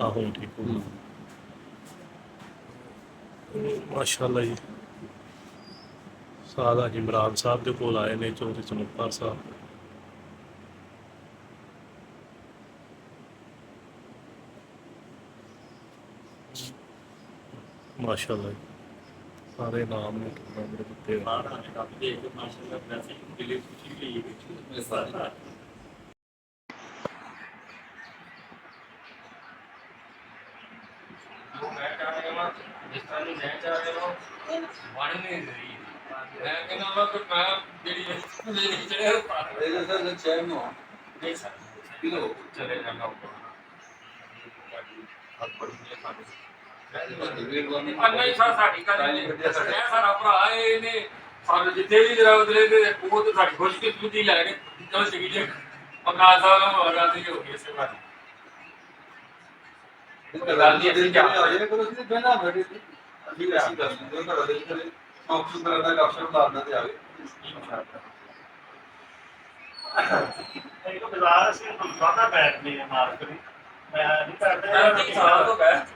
हाँ हूँ ठीक हूँ माशाअल्लाह जी। सादा जी इमरान साहब के कोल आए ने चौधरी चमत्कार साहब। माशाअल्लाह जी सारे नाम ने मेरे कुत्ते जो मैं चाह रहा हूँ जिस तरह की मैं चाह रहा हूँ बन नहीं रही मैं कहना वा कि मैं जेडी मेरी चढ़े ਇਹਦੇ ਸਰ ਚੈਨ ਨੂੰ नहीं सर ਕਿਲੋ चले जाना ऊपर अब बड़ी ये खाने नहीं सर साड़ी का नहीं मैं सारा भरा ਇਹਨੇ ਸਾਨੂੰ ਜਿੱਥੇ ਵੀ ਜਰਾ ਉਧਰੇ ਤੇ ਉਹ ਤਾਂ ਸਾਡੀ ਖੁਸ਼ ਕਿਸਮਤੀ ਲੈ ਕੇ ਚਲੋ ਚੰਗੀ ਜੇ ਪਕਾ ਸਾਹਿਬ ਨੂੰ ਮਗਾ ਦੀ ਹੋ ਗਈ ਇਸੇ ਵਾਰ ਗੱਲ ਨਹੀਂ ਅਸੀਂ ਜਾ ਰਹੇ ਹਾਂ ਕੋਲ ਅਸੀਂ ਬਹਿਣਾ ਬੈਠੇ ਸੀ ਅਸੀਂ ਕਰ ਲੈਂਦੇ ਹਾਂ ਘਰ ਦੇ ਵਿੱਚ ਆਪਸ਼ਨ ਕਰਦਾ ਆਪਸ਼ਨ ਲਾਉਣਾ ਤੇ ਆਵੇ एक बाजार से सादा बैठ नहीं है मार्केट में मैं नहीं करता साल तो बैठ